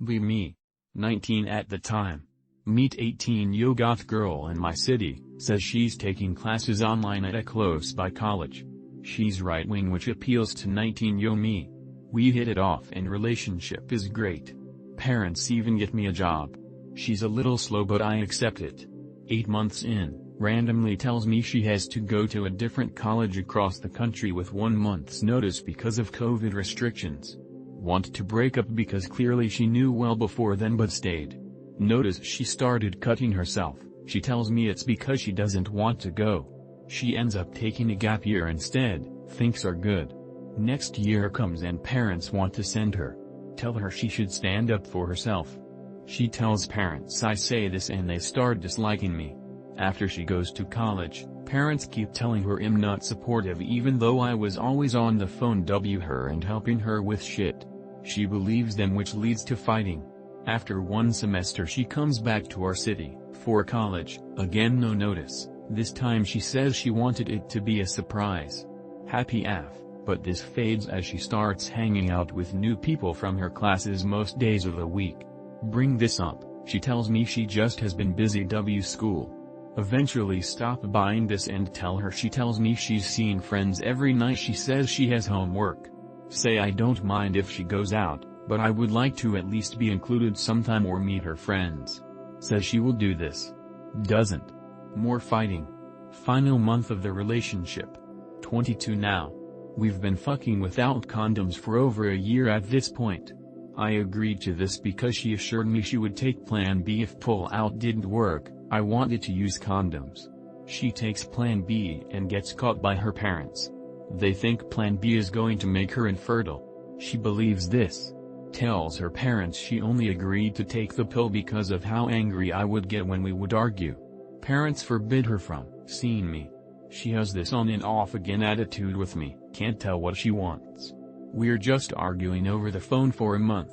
Be me. 19 at the time. Meet 18-year goth girl in my city, says she's taking classes online at a close-by college. She's right-wing, which appeals to 19-year me. We hit it off and relationship is great. Parents even get me a job. She's a little slow but I accept it. 8 months in, randomly tells me she has to go to a different college across the country with 1 month's notice because of COVID restrictions. Want to break up because clearly she knew well before then but stayed. Notice she started cutting herself. She tells me it's because she doesn't want to go. She ends up taking a gap year instead, thinks are good. Next year comes and parents want to send her. Tell her she should stand up for herself. She tells parents I say this and they start disliking me. After she goes to college, parents keep telling her I'm not supportive even though I was always on the phone her and helping her with shit. She believes them, which leads to fighting. After 1 semester she comes back to our city, for college, again no notice. This time she says she wanted it to be a surprise. Happy AF, but this fades as she starts hanging out with new people from her classes most days of the week. Bring this up, she tells me she just has been busy school. Eventually stop buying this and tell her she tells me she's seen friends every night. She says she has homework. Say I don't mind if she goes out, but I would like to at least be included sometime or meet her friends. Says she will do this. Doesn't. More fighting. Final month of the relationship. 22 now. We've been fucking without condoms for over a year at this point. I agreed to this because she assured me she would take Plan B if pull-out didn't work. I wanted to use condoms. She takes Plan B and gets caught by her parents. They think Plan B is going to make her infertile. She believes this. Tells her parents she only agreed to take the pill because of how angry I would get when we would argue. Parents forbid her from seeing me. She has this on and off again attitude with me, can't tell what she wants. We're just arguing over the phone for a month.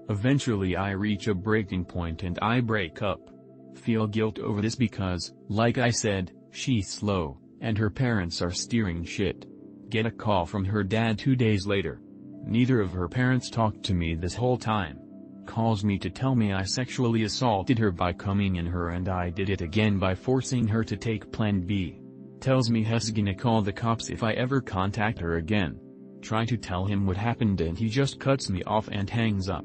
Eventually I reach a breaking point and I break up. Feel guilt over this because, like I said, she's slow, and her parents are steering shit. Get a call from her dad 2 days later. Neither of her parents talked to me this whole time. Calls me to tell me I sexually assaulted her by coming in her and I did it again by forcing her to take Plan B. Tells me he's gonna call the cops if I ever contact her again. Try to tell him what happened and he just cuts me off and hangs up.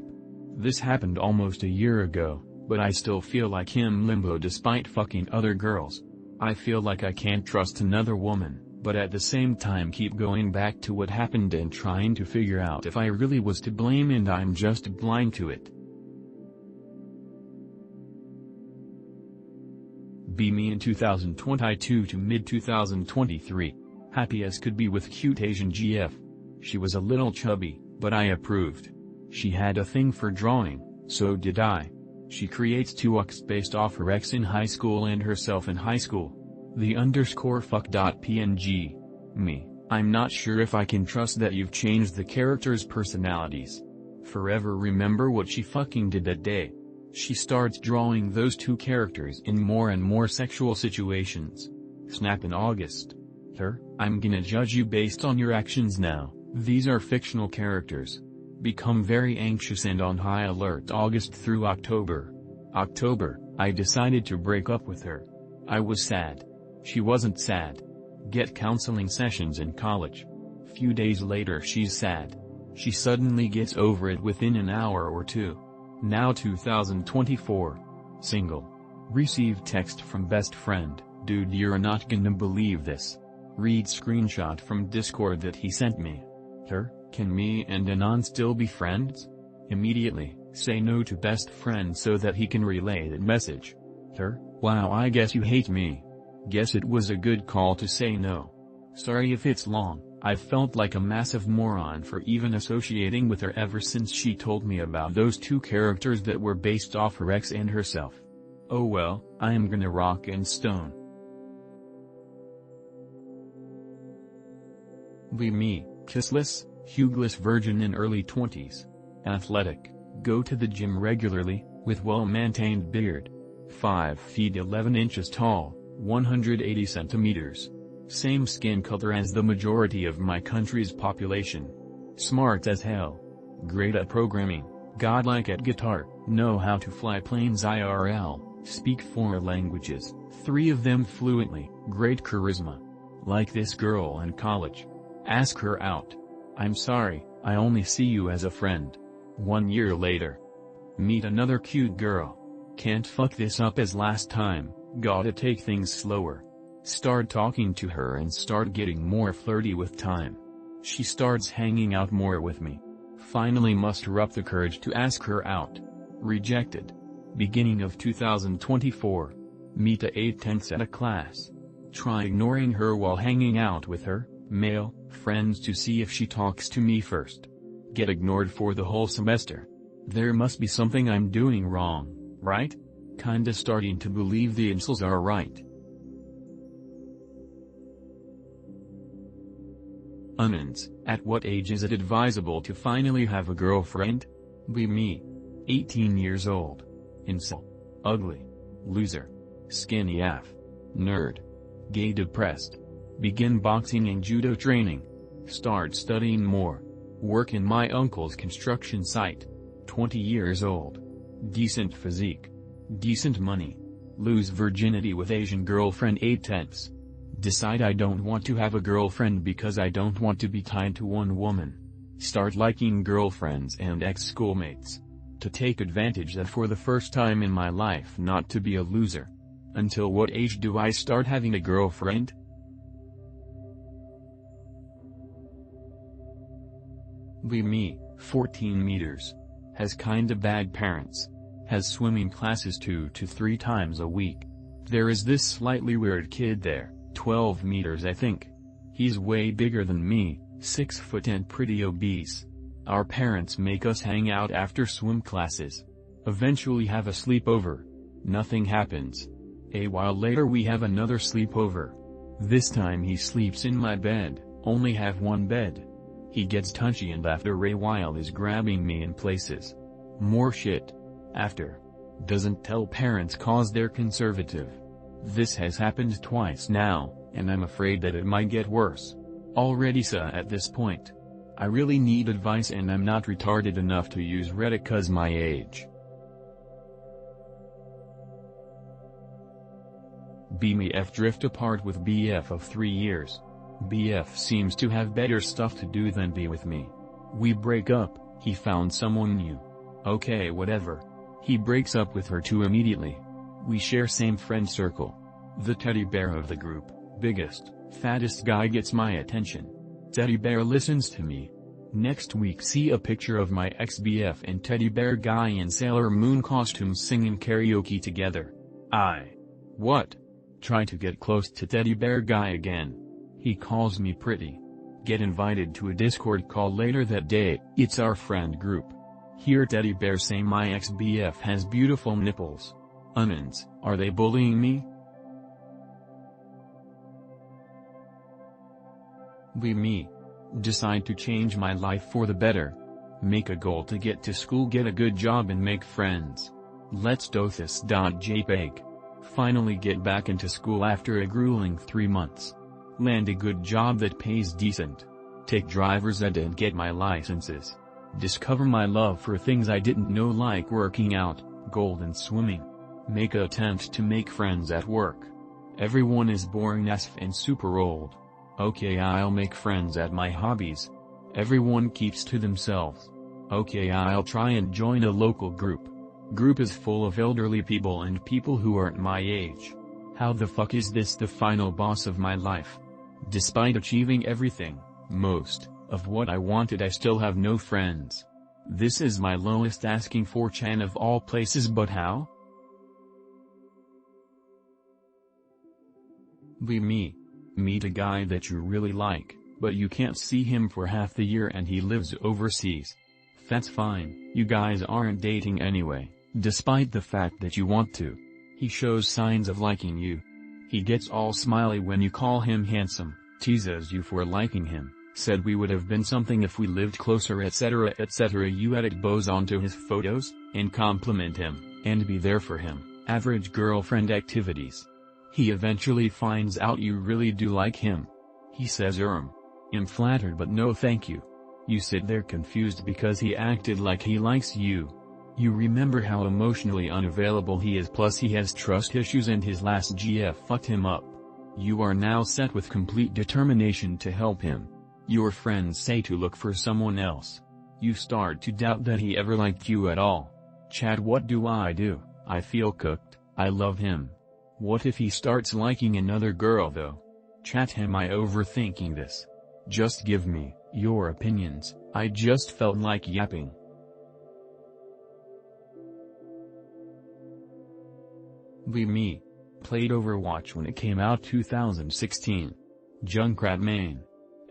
This happened almost a year ago, but I still feel like him limbo despite fucking other girls. I feel like I can't trust another woman, but at the same time keep going back to what happened and trying to figure out if I really was to blame and I'm just blind to it. Be me in 2022 to mid-2023. Happy as could be with cute Asian GF. She was a little chubby, but I approved. She had a thing for drawing, so did I. She creates 2x based off her ex in high school and herself in high school. The _fuck.png. Me, I'm not sure if I can trust that you've changed the characters' personalities. Forever remember what she fucking did that day. She starts drawing those 2 characters in more and more sexual situations. Snap in August. Her, I'm gonna judge you based on your actions now, these are fictional characters. Become very anxious and on high alert August through October. October, I decided to break up with her. I was sad. She wasn't sad. Get counseling sessions in college. Few days later she's sad. She suddenly gets over it within an hour or 2. Now 2024. Single. Received text from best friend, dude you're not gonna believe this. Read screenshot from Discord that he sent me. Her, can me and Anon still be friends? Immediately, say no to best friend so that he can relay that message. Her, wow I guess you hate me. Guess it was a good call to say no. Sorry if it's long. I've felt like a massive moron for even associating with her ever since she told me about those 2 characters that were based off her ex and herself. Oh well, I am gonna rock and stone. Be me, kissless, hugeless virgin in early 20s. Athletic, go to the gym regularly, with well-maintained beard. 5 feet 11 inches tall, 180 centimeters. Same skin color as the majority of my country's population. Smart as hell. Great at programming, Godlike at guitar, know how to fly planes IRL, speak 4 languages, 3 of them fluently, great charisma. Like this girl in college. Ask her out. I'm sorry, I only see you as a friend. 1 year later. Meet another cute girl. Can't fuck this up as last time, gotta take things slower. Start talking to her and start getting more flirty with time. She starts hanging out more with me. Finally muster up the courage to ask her out. Rejected. Beginning of 2024. Meet a 8/10 at a class. Try ignoring her while hanging out with her, male, friends to see if she talks to me first. Get ignored for the whole semester. There must be something I'm doing wrong, right? Kinda starting to believe the incels are right. Onions, at what age is it advisable to finally have a girlfriend? Be me. 18 years old. Incel. Ugly. Loser. Skinny AF. Nerd. Gay depressed. Begin boxing and judo training. Start studying more. Work in my uncle's construction site. 20 years old. Decent physique. Decent money. Lose virginity with Asian girlfriend 8/10. Decide I don't want to have a girlfriend because I don't want to be tied to one woman. Start liking girlfriends and ex-schoolmates. To take advantage that for the first time in my life not to be a loser. Until what age do I start having a girlfriend? Be me, 14 meters. Has kinda bad parents. Has swimming classes 2 to 3 times a week. There is this slightly weird kid there, 12 meters I think. He's way bigger than me, 6 foot and pretty obese. Our parents make us hang out after swim classes. Eventually have a sleepover. Nothing happens. A while later we have another sleepover. This time he sleeps in my bed, only have one bed. He gets touchy and after a while is grabbing me in places. More shit. After. Doesn't tell parents cause they're conservative. This has happened twice now, and I'm afraid that it might get worse. Already at this point. I really need advice and I'm not retarded enough to use Reddit cause my age. BMF drift apart with BF of 3 years. BF seems to have better stuff to do than be with me. We break up, he found someone new. Okay whatever. He breaks up with her too immediately. We share same friend circle. The teddy bear of the group, biggest, fattest guy gets my attention. Teddy bear listens to me. Next week see a picture of my ex-BF and teddy bear guy in Sailor Moon costumes singing karaoke together. What? Try to get close to teddy bear guy again. He calls me pretty. Get invited to a Discord call later that day, it's our friend group. Hear teddy bear say my ex-BF has beautiful nipples. Onions, are they bullying me? Be me. Decide to change my life for the better. Make a goal to get to school, get a good job and make friends. Let's do this. JPEG. Finally get back into school after a grueling 3 months. Land a good job that pays decent. Take driver's ed and get my licenses. Discover my love for things I didn't know like working out, gold and swimming. Make a attempt to make friends at work. Everyone is boring as f and super old. Okay, I'll make friends at my hobbies. Everyone keeps to themselves. Okay, I'll try and join a local group. Group is full of elderly people and people who aren't my age. How the fuck is this the final boss of my life? Despite achieving everything, most, of what I wanted, I still have no friends. This is my lowest asking for Chan of all places, but how? Be me. Meet a guy that you really like, but you can't see him for half the year and he lives overseas. That's fine, you guys aren't dating anyway, despite the fact that you want to. He shows signs of liking you. He gets all smiley when you call him handsome, teases you for liking him, said we would have been something if we lived closer etc. etc. You edit bows onto his photos, and compliment him, and be there for him, average girlfriend activities. He eventually finds out you really do like him. He says I'm flattered but no thank you. You sit there confused because he acted like he likes you. You remember how emotionally unavailable he is, plus he has trust issues and his last GF fucked him up. You are now set with complete determination to help him. Your friends say to look for someone else. You start to doubt that he ever liked you at all. Chad, what do? I feel cooked. I love him. What if he starts liking another girl though? Chat, am I overthinking this? Just give me your opinions. I just felt like yapping. Me. Played Overwatch when it came out 2016. Junkrat main.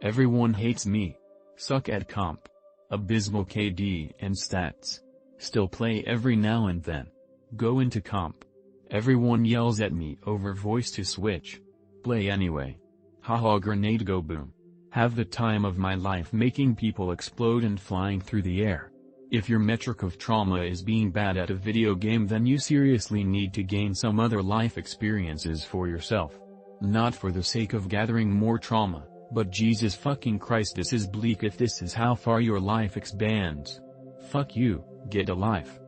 Everyone hates me. Suck at comp. Abysmal KD and stats. Still play every now and then. Go into comp. Everyone yells at me over voice to switch. Play anyway. Haha, grenade go boom. Have the time of my life making people explode and flying through the air. If your metric of trauma is being bad at a video game, then you seriously need to gain some other life experiences for yourself. Not for the sake of gathering more trauma, but Jesus fucking Christ, this is bleak if this is how far your life expands. Fuck you, get a life.